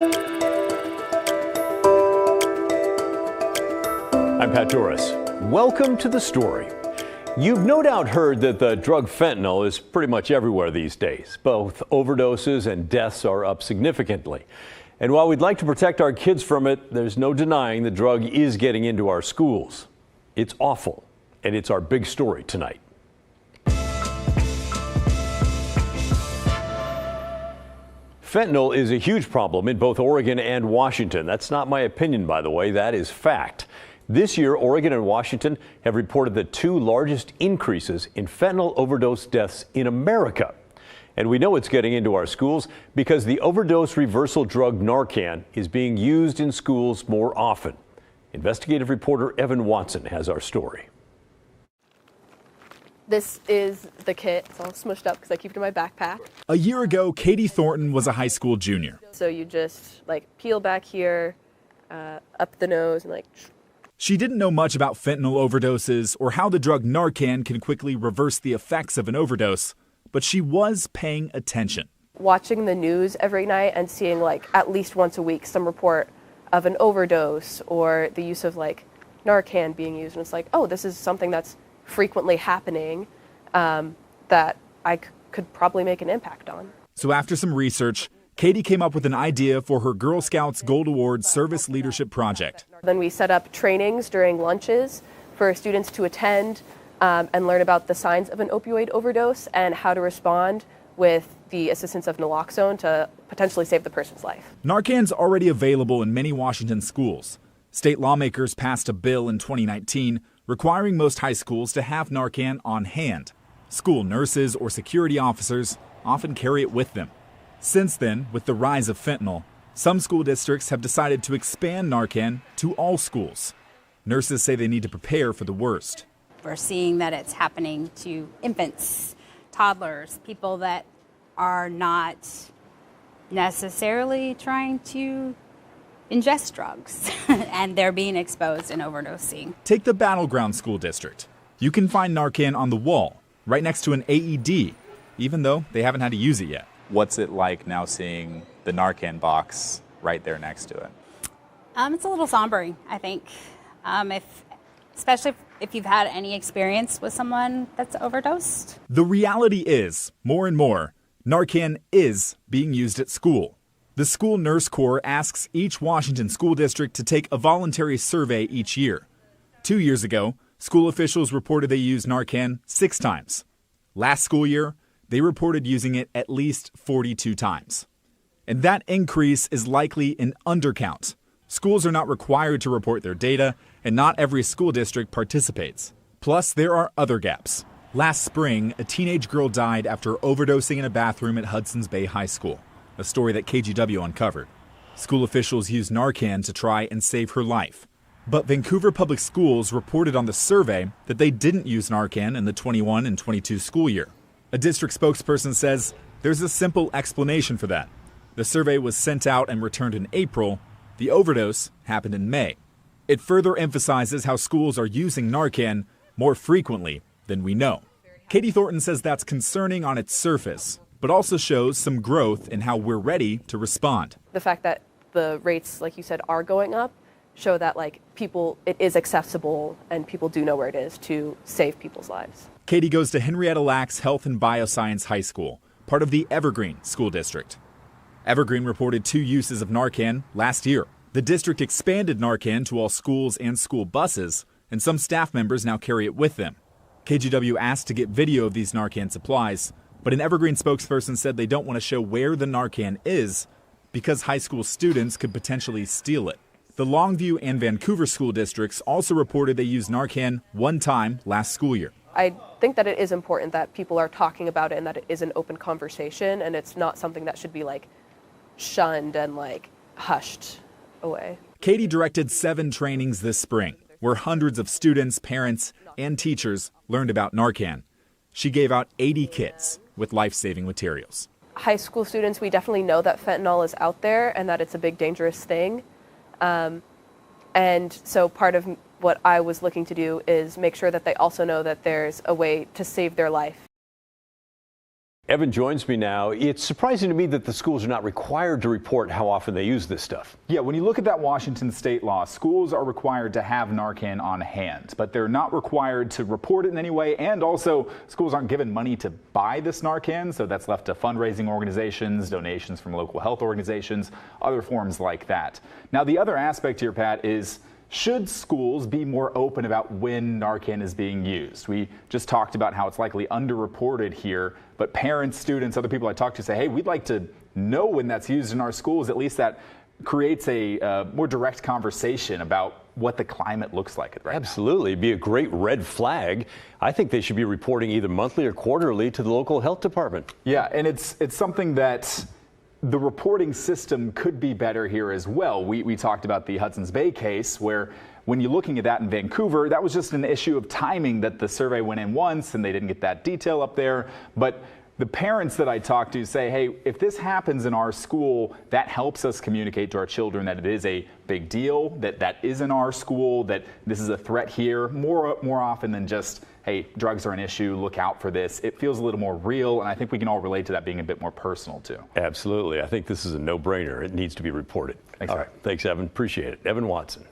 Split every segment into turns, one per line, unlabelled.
I'm Pat Doris. Welcome to The Story. You've no doubt heard that the drug fentanyl is pretty much everywhere these days. Both overdoses and deaths are up significantly. And while we'd like to protect our kids from it, there's no denying the drug is getting into our schools. It's awful, and it's our big story tonight. Fentanyl is a huge problem in both Oregon and Washington. That's not my opinion, by the way. That is fact. This year, Oregon and Washington have reported the two largest increases in fentanyl overdose deaths in America. And we know it's getting into our schools because the overdose reversal drug Narcan is being used in schools more often. Investigative reporter Evan Watson has our story.
This is the kit. It's all smushed up because I keep it in my backpack.
A year ago, Katie Thornton was a high school junior.
So you just peel back here, up the nose, and
She didn't know much about fentanyl overdoses or how the drug Narcan can quickly reverse the effects of an overdose, but she was paying attention.
Watching the news every night and seeing at least once a week some report of an overdose or the use of Narcan being used. And it's oh, this is something that's frequently happening that I could probably make an impact on.
So after some research, Katie came up with an idea for her Girl Scouts Gold Award Service Leadership Project.
Then we set up trainings during lunches for students to attend and learn about the signs of an opioid overdose and how to respond with the assistance of naloxone to potentially save the person's life.
Narcan's already available in many Washington schools. State lawmakers passed a bill in 2019 requiring most high schools to have Narcan on hand. School nurses or security officers often carry it with them. Since then, with the rise of fentanyl, some school districts have decided to expand Narcan to all schools. Nurses say they need to prepare for the worst.
We're seeing that it's happening to infants, toddlers, people that are not necessarily trying to ingest drugs, and they're being exposed and overdosing.
Take the Battleground School District. You can find Narcan on the wall, right next to an AED, even though they haven't had to use it yet.
What's it like now seeing the Narcan box right there next to it?
It's a little sombering, I think, especially if you've had any experience with someone that's overdosed.
The reality is, more and more, Narcan is being used at school. The School Nurse Corps asks each Washington school district to take a voluntary survey each year. 2 years ago, school officials reported they used Narcan 6 times. Last school year, they reported using it at least 42 times. And that increase is likely an undercount. Schools are not required to report their data, and not every school district participates. Plus, there are other gaps. Last spring, a teenage girl died after overdosing in a bathroom at Hudson's Bay High School, a story that KGW uncovered. School officials used Narcan to try and save her life. But Vancouver Public Schools reported on the survey that they didn't use Narcan in the 21 and 22 school year. A district spokesperson says there's a simple explanation for that. The survey was sent out and returned in April. The overdose happened in May. It further emphasizes how schools are using Narcan more frequently than we know. Katie Thornton says that's concerning on its surface, but also shows some growth in how we're ready to respond.
The fact that the rates, like you said, are going up show that it is accessible and people do know where it is to save people's lives.
Katie goes to Henrietta Lacks Health and Bioscience High School, part of the Evergreen School District. Evergreen reported 2 uses of Narcan last year. The district expanded Narcan to all schools and school buses, and some staff members now carry it with them. KGW asked to get video of these Narcan supplies, but an Evergreen spokesperson said they don't want to show where the Narcan is because high school students could potentially steal it. The Longview and Vancouver school districts also reported they used Narcan 1 time last school year.
I think that it is important that people are talking about it and that it is an open conversation and it's not something that should be shunned and hushed away.
Katie directed 7 trainings this spring where hundreds of students, parents, and teachers learned about Narcan. She gave out 80 kits with life-saving materials.
High school students, we definitely know that fentanyl is out there and that it's a big dangerous thing. And so part of what I was looking to do is make sure that they also know that there's a way to save their life.
Evan joins me now. It's surprising to me that the schools are not required to report how often they use this stuff.
Yeah, when you look at that Washington state law, schools are required to have Narcan on hand, but they're not required to report it in any way. And also, schools aren't given money to buy this Narcan, so that's left to fundraising organizations, donations from local health organizations, other forms like that. Now, the other aspect here, Pat, is should schools be more open about when Narcan is being used? We just talked about how it's likely underreported here, but parents, students, other people I talk to say, hey, we'd like to know when that's used in our schools. At least that creates a more direct conversation about what the climate looks like right
Absolutely. It'd be a great red flag. I think they should be reporting either monthly or quarterly to the local health department.
Yeah, and it's something that the reporting system could be better here as well. We talked about the Hudson's Bay case where when you're looking at that in Vancouver, that was just an issue of timing that the survey went in once and they didn't get that detail up there. But the parents that I talk to say, hey, if this happens in our school, that helps us communicate to our children that it is a big deal, that is in our school, that this is a threat here, more often than just, hey, drugs are an issue, look out for this. It feels a little more real, and I think we can all relate to that being a bit more personal, too.
Absolutely. I think this is a no-brainer. It needs to be reported.
Thanks,
all right. Thanks, Evan. Appreciate it. Evan Watson.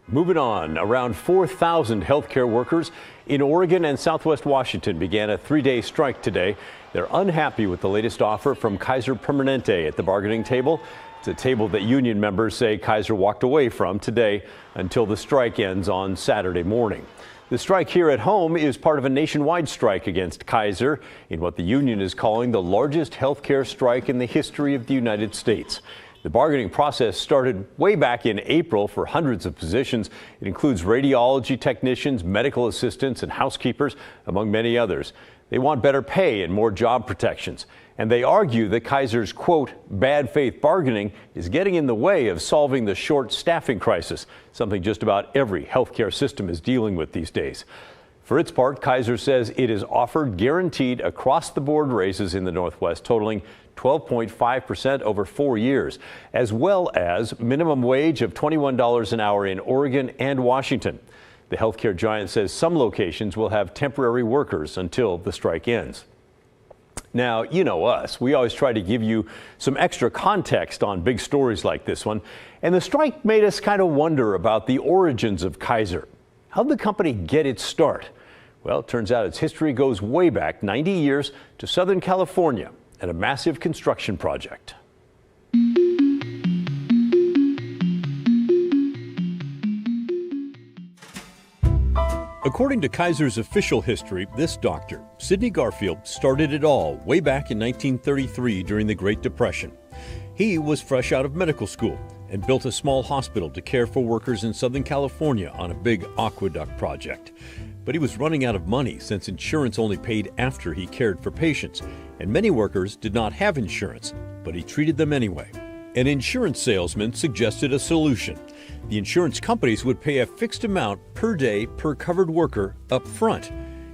Moving on, around 4,000 healthcare workers in Oregon and Southwest Washington began a 3-day strike today. They're unhappy with the latest offer from Kaiser Permanente at the bargaining table. It's a table that union members say Kaiser walked away from today until the strike ends on Saturday morning. The strike here at home is part of a nationwide strike against Kaiser in what the union is calling the largest healthcare strike in the history of the United States. The bargaining process started way back in April for hundreds of positions. It includes radiology technicians, medical assistants, and housekeepers, among many others. They want better pay and more job protections. And they argue that Kaiser's, quote, bad faith bargaining is getting in the way of solving the short staffing crisis, something just about every healthcare system is dealing with these days. For its part, Kaiser says it has offered guaranteed across-the-board raises in the Northwest totaling 12.5% over 4 years, as well as minimum wage of $21 an hour in Oregon and Washington. The healthcare giant says some locations will have temporary workers until the strike ends. Now, you know us. We always try to give you some extra context on big stories like this one. And the strike made us kind of wonder about the origins of Kaiser. How did the company get its start? Well, it turns out its history goes way back 90 years to Southern California and a massive construction project. According to Kaiser's official history, this doctor, Sidney Garfield, started it all way back in 1933 during the Great Depression. He was fresh out of medical school and built a small hospital to care for workers in Southern California on a big aqueduct project. But he was running out of money since insurance only paid after he cared for patients, and many workers did not have insurance, but he treated them anyway. An insurance salesman suggested a solution. The insurance companies would pay a fixed amount per day per covered worker up front.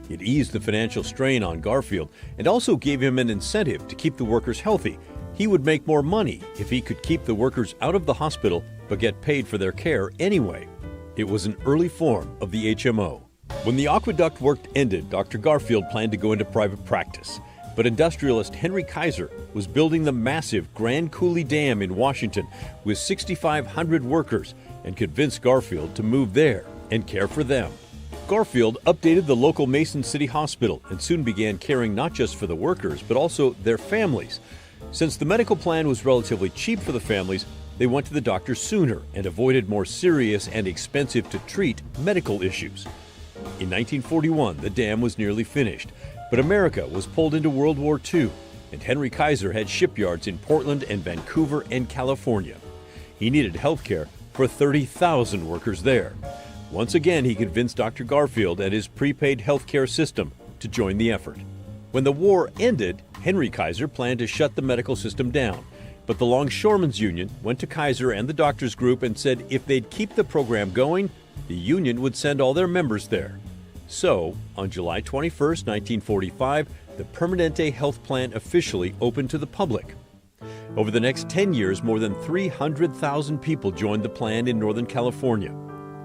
It eased the financial strain on Garfield and also gave him an incentive to keep the workers healthy. He would make more money if he could keep the workers out of the hospital but get paid for their care anyway. It was an early form of the HMO. When the aqueduct work ended, Dr. Garfield planned to go into private practice. But industrialist Henry Kaiser was building the massive Grand Coulee Dam in Washington with 6,500 workers and convinced Garfield to move there and care for them. Garfield updated the local Mason City Hospital and soon began caring not just for the workers, but also their families. Since the medical plan was relatively cheap for the families, they went to the doctor sooner and avoided more serious and expensive to treat medical issues. In 1941, the dam was nearly finished, but America was pulled into World War II, and Henry Kaiser had shipyards in Portland and Vancouver and California. He needed health care for 30,000 workers there. Once again, he convinced Dr. Garfield and his prepaid health care system to join the effort. When the war ended, Henry Kaiser planned to shut the medical system down, but the Longshoremen's Union went to Kaiser and the doctors group and said if they'd keep the program going, the union would send all their members there. So, on July 21, 1945, the Permanente Health Plan officially opened to the public. Over the next 10 years, more than 300,000 people joined the plan in Northern California.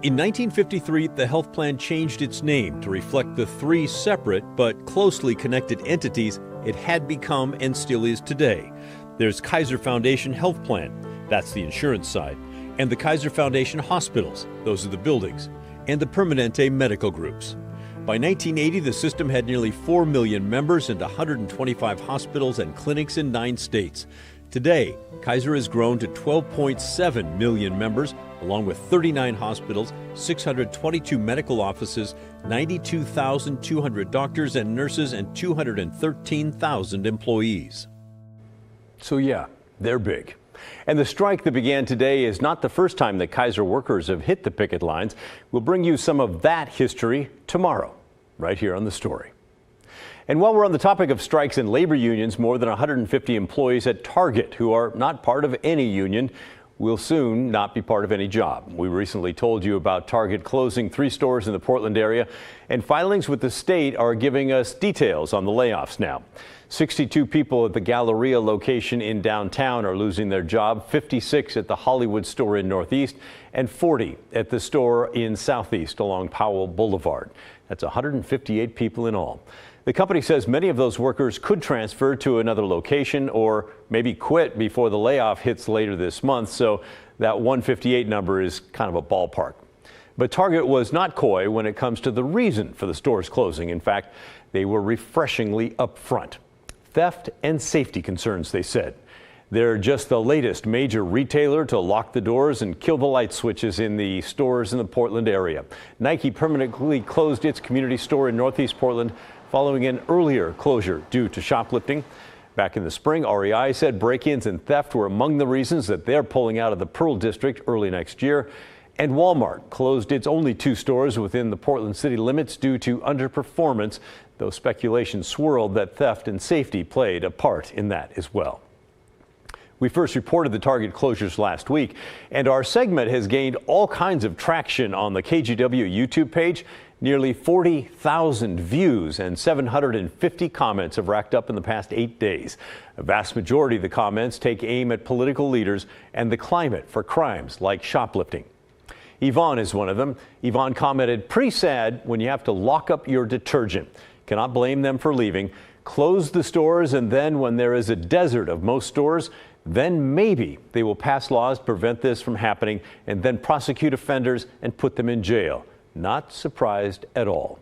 In 1953, the health plan changed its name to reflect the three separate but closely connected entities it had become and still is today. There's Kaiser Foundation Health Plan, that's the insurance side, and the Kaiser Foundation Hospitals, those are the buildings, and the Permanente medical groups. By 1980, the system had nearly 4 million members and 125 hospitals and clinics in 9 states. Today, Kaiser has grown to 12.7 million members, along with 39 hospitals, 622 medical offices, 92,200 doctors and nurses, and 213,000 employees. So yeah, they're big. And the strike that began today is not the first time that Kaiser workers have hit the picket lines. We'll bring you some of that history tomorrow, right here on The Story. And while we're on the topic of strikes and labor unions, more than 150 employees at Target who are not part of any union will soon not be part of any job. We recently told you about Target closing 3 stores in the Portland area, and filings with the state are giving us details on the layoffs now. 62 people at the Galleria location in downtown are losing their job, 56 at the Hollywood store in Northeast, and 40 at the store in Southeast along Powell Boulevard. That's 158 people in all. The company says many of those workers could transfer to another location or maybe quit before the layoff hits later this month, so that 158 number is kind of a ballpark. But Target was not coy when it comes to the reason for the store's closing. In fact, they were refreshingly upfront. Theft and safety concerns, they said. They're just the latest major retailer to lock the doors and kill the light switches in the stores in the Portland area. Nike permanently closed its community store in Northeast Portland following an earlier closure due to shoplifting. Back in the spring, REI said break-ins and theft were among the reasons that they're pulling out of the Pearl District early next year. And Walmart closed its only 2 stores within the Portland city limits due to underperformance, though speculation swirled that theft and safety played a part in that as well. We first reported the Target closures last week, and our segment has gained all kinds of traction on the KGW YouTube page. Nearly 40,000 views and 750 comments have racked up in the past 8 days. A vast majority of the comments take aim at political leaders and the climate for crimes like shoplifting. Yvonne is one of them. Yvonne commented, "Pretty sad when you have to lock up your detergent. Cannot blame them for leaving. Close the stores, and then when there is a desert of most stores, then maybe they will pass laws to prevent this from happening and then prosecute offenders and put them in jail." Not surprised at all.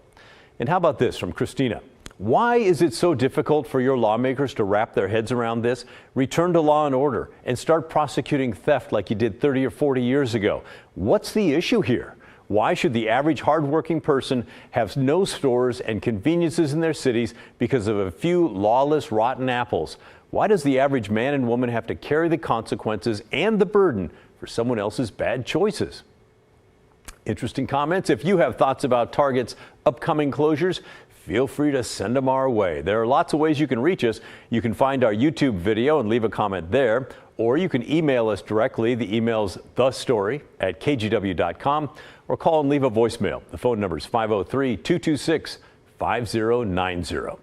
And how about this from Christina? Why is it so difficult for your lawmakers to wrap their heads around this? Return to law and order and start prosecuting theft like you did 30 or 40 years ago. What's the issue here? Why should the average hardworking person have no stores and conveniences in their cities because of a few lawless, rotten apples? Why does the average man and woman have to carry the consequences and the burden for someone else's bad choices? Interesting comments. If you have thoughts about Target's upcoming closures, feel free to send them our way. There are lots of ways you can reach us. You can find our YouTube video and leave a comment there, or you can email us directly. The email's thestory@kgw.com, or call and leave a voicemail. The phone number is 503-226-5090.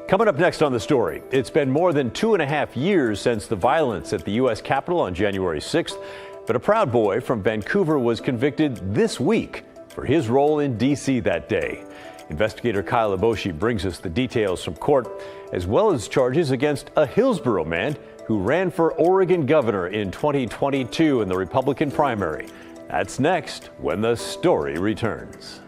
Coming up next on The Story, it's been more than 2.5 years since the violence at the U.S. Capitol on January 6th. But a Proud Boy from Vancouver was convicted this week for his role in D.C. that day. Investigator Kyle Eboshi brings us the details from court, as well as charges against a Hillsborough man who ran for Oregon governor in 2022 in the Republican primary. That's next when The Story returns.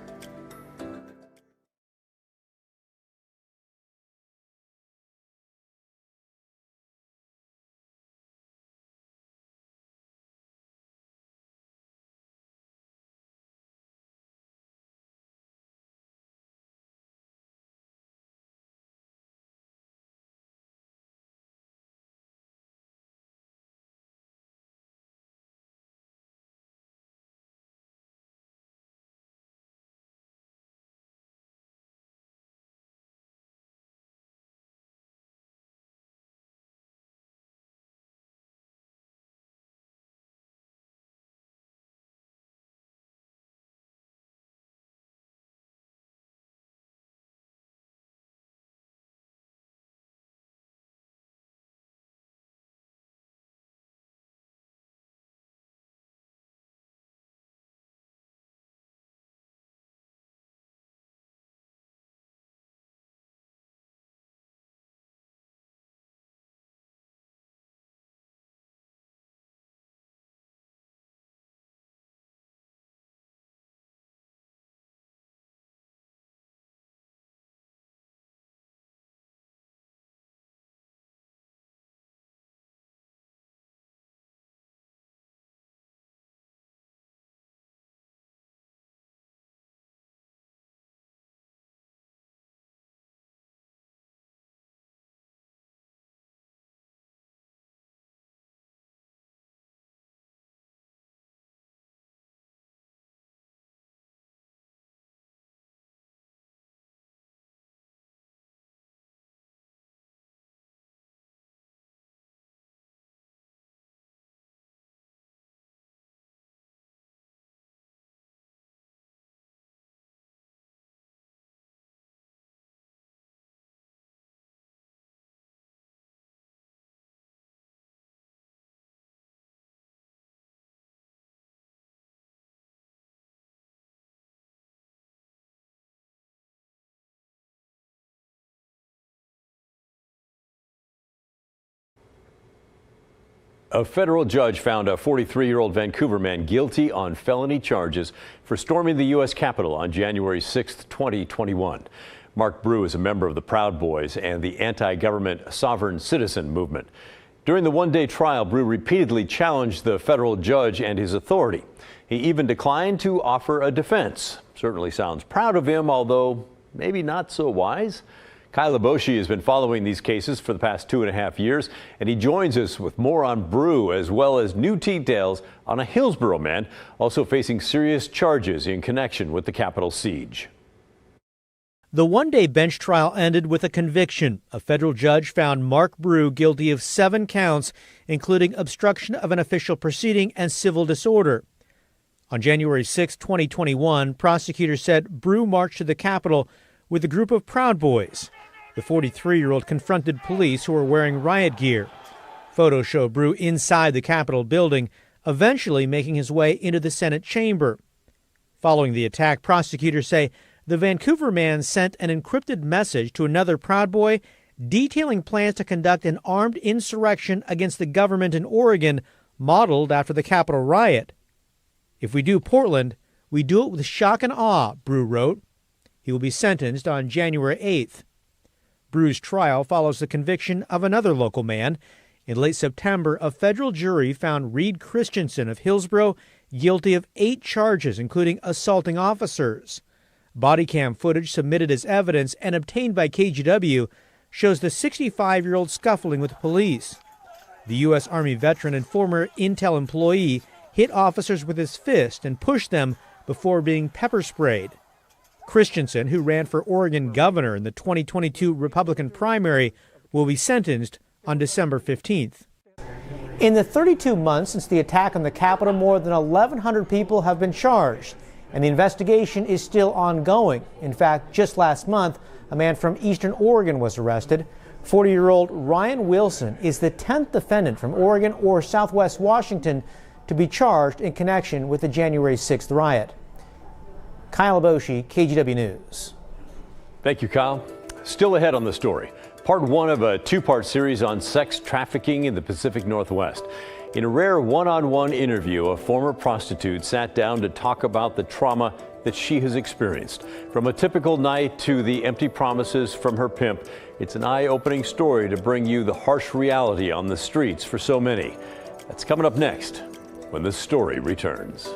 A federal judge found a 43-year-old Vancouver man guilty on felony charges for storming the U.S. Capitol on January 6, 2021. Mark Brew is a member of the Proud Boys and the anti-government sovereign citizen movement. During the one-day trial, Brew repeatedly challenged the federal judge and his authority. He even declined to offer a defense. Certainly sounds proud of him, although maybe not so wise. Kaiser has been following these cases for the past 2.5 years, and he joins us with more on Brew as well as new details on a Hillsborough man also facing serious charges in connection with the Capitol siege.
The one-day bench trial ended with a conviction. A federal judge found Mark Brew guilty of 7 counts, including obstruction of an official proceeding and civil disorder. On January 6, 2021, prosecutors said Brew marched to the Capitol with a group of Proud Boys. The 43-year-old confronted police who were wearing riot gear. Photos show Brew inside the Capitol building, eventually making his way into the Senate chamber. Following the attack, prosecutors say the Vancouver man sent an encrypted message to another Proud Boy detailing plans to conduct an armed insurrection against the government in Oregon, modeled after the Capitol riot. "If we do Portland, we do it with shock and awe," Brew wrote. He will be sentenced on January 8th. Brew's trial follows the conviction of another local man. In late September, a federal jury found Reed Christensen of Hillsborough guilty of 8 charges, including assaulting officers. Body cam footage submitted as evidence and obtained by KGW shows the 65-year-old scuffling with police. The U.S. Army veteran and former Intel employee hit officers with his fist and pushed them before being pepper sprayed. Christensen, who ran for Oregon governor in the 2022 Republican primary, will be sentenced on December 15th. In the 32 months since the attack on the Capitol, more than 1,100 people have been charged, and the investigation is still ongoing. In fact, just last month, a man from Eastern Oregon was arrested. 40-year-old Ryan Wilson is the 10th defendant from Oregon or Southwest Washington to be charged in connection with the January 6th riot. Kyle Aboshi, KGW News.
Thank you, Kyle. Still ahead on the story. Part 1 of a 2-part series on sex trafficking in the Pacific Northwest. In a rare one-on-one interview, a former prostitute sat down to talk about the trauma that she has experienced. From a typical night to the empty promises from her pimp, it's an eye-opening story to bring you the harsh reality on the streets for so many. That's coming up next when the story returns.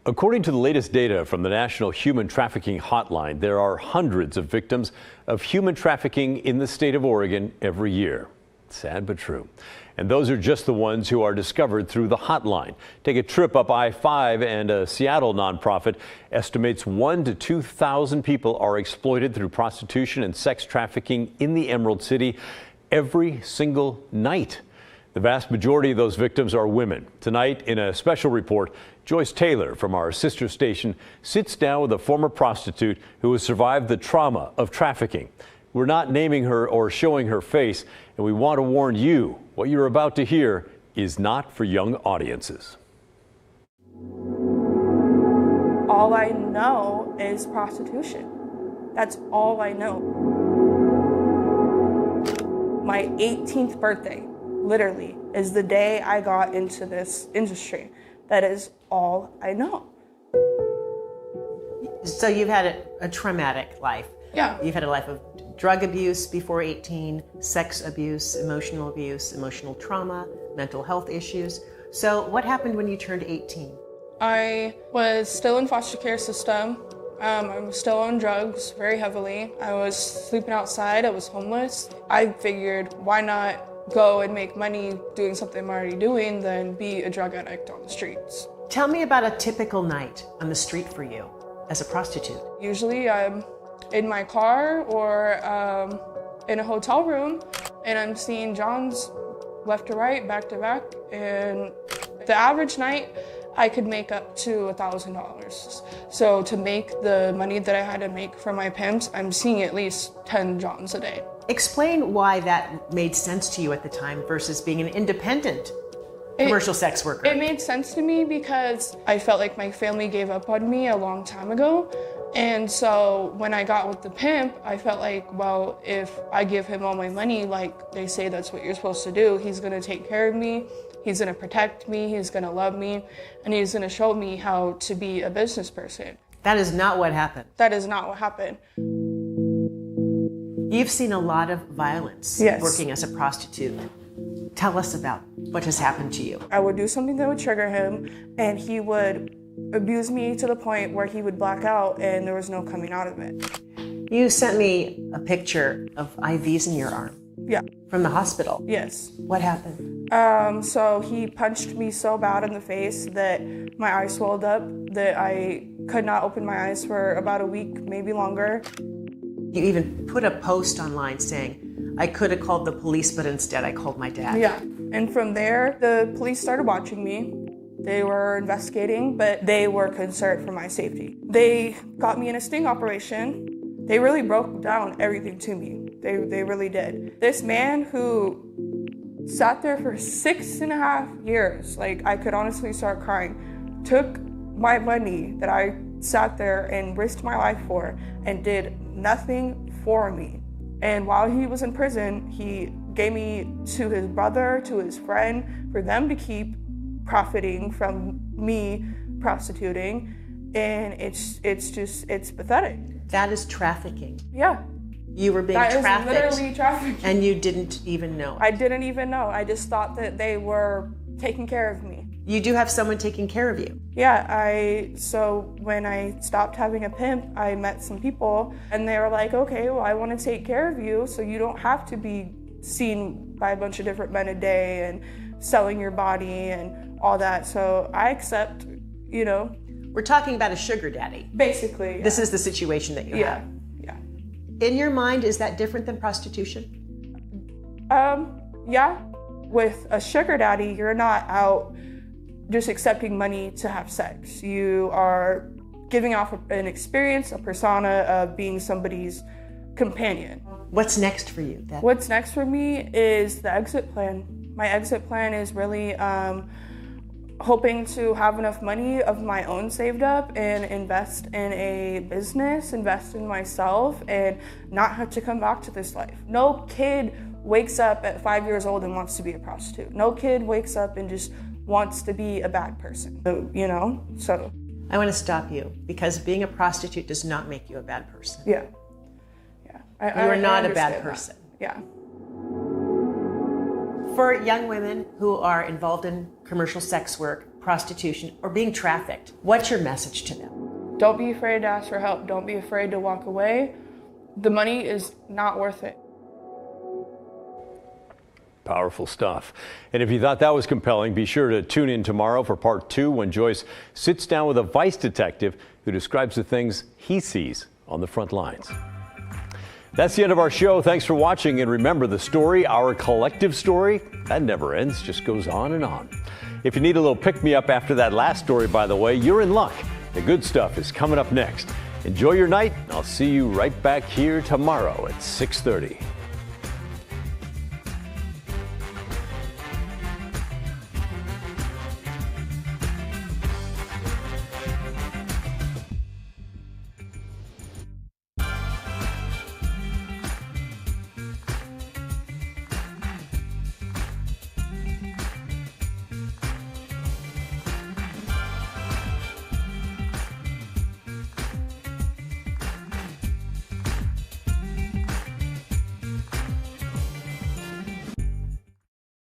According to the latest data from the National Human Trafficking Hotline, there are hundreds of victims of human trafficking in the state of Oregon every year. Sad but true. And those are just the ones who are discovered through the hotline. Take a trip up I-5 and a Seattle nonprofit estimates 1,000 to 2,000 people are exploited through prostitution and sex trafficking in the Emerald City every single night. The vast majority of those victims are women. Tonight, in a special report, Joyce Taylor from our sister station sits down with a former prostitute who has survived the trauma of trafficking. We're not naming her or showing her face, and we want to warn you, what you're about to hear is not for young audiences.
All I know is prostitution. That's all I know. My 18th birthday, literally, is the day I got into this industry. That is all I know.
So you've had a traumatic life.
Yeah.
You've had a life of drug abuse before 18, sex abuse, emotional trauma, mental health issues. So what happened when you turned 18?
I was still in foster care system. I was still on drugs very heavily. I was sleeping outside. I was homeless. I figured, why not go and make money doing something I'm already doing than be a drug addict on the streets.
Tell me about a typical night on the street for you as a prostitute.
Usually I'm in my car or in a hotel room, and I'm seeing Johns left to right, back to back, and the average night I could make up to $1,000. So to make the money that I had to make from my pimps, I'm seeing at least 10 Johns a day.
Explain why that made sense to you at the time versus being an independent commercial sex worker.
It made sense to me because I felt like my family gave up on me a long time ago. And so when I got with the pimp, I felt like, well, if I give him all my money, like they say that's what you're supposed to do, he's gonna take care of me, he's gonna protect me, he's gonna love me, and he's gonna show me how to be a business person.
That is not what happened.
That is not what happened.
You've seen a lot of violence working as a prostitute. Tell us about what has happened to you.
I would do something that would trigger him, and he would abuse me to the point where he would black out and there was no coming out of it.
You sent me a picture of IVs in your arm.
Yeah.
From the hospital.
Yes.
What happened?
So he punched me so bad in the face that my eye swelled up, that I could not open my eyes for about a week, maybe longer.
You even put a post online saying, I could have called the police, but instead I called my dad.
Yeah. And from there, the police started watching me. They were investigating, but they were concerned for my safety. They got me in a sting operation. They really broke down everything to me. They really did. This man who sat there for 6.5 years, like I could honestly start crying, took my money that I sat there and risked my life for and did nothing for me. And while he was in prison, he gave me to his brother, to his friend, for them to keep profiting from me prostituting, and it's pathetic.
That is trafficking.
Yeah.
You were being
trafficked.
That
is literally trafficking.
And you didn't even know.
I didn't even know. I just thought that they were taking care of me.
You do have someone taking care of you.
Yeah, so when I stopped having a pimp, I met some people, and they were like, okay, well, I want to take care of you, so you don't have to be seen by a bunch of different men a day and selling your body and all that. So I accept,
We're talking about a sugar daddy.
Basically. Yeah.
This is the situation that you have.
Yeah.
In your mind, is that different than prostitution?
Yeah. With a sugar daddy, you're not out just accepting money to have sex. You are giving off an experience, a persona of being somebody's companion.
What's next for you?
What's next for me is the exit plan. My exit plan is really hoping to have enough money of my own saved up and invest in a business, invest in myself, and not have to come back to this life. No kid wakes up at 5 years old and wants to be a prostitute. No kid wakes up and just wants to be a bad person, so.
I want to stop you because being a prostitute does not make you a bad person.
Yeah.
You are not a bad person.
Yeah.
For young women who are involved in commercial sex work, prostitution, or being trafficked, what's your message to them?
Don't be afraid to ask for help. Don't be afraid to walk away. The money is not worth it.
Powerful stuff. And if you thought that was compelling, be sure to tune in tomorrow for part 2 when Joyce sits down with a Vice detective who describes the things he sees on the front lines. That's the end of our show. Thanks for watching. And remember, the story, our collective story, that never ends, just goes on and on. If you need a little pick-me-up after that last story, by the way, you're in luck. The good stuff is coming up next. Enjoy your night. I'll see you right back here tomorrow at 6:30.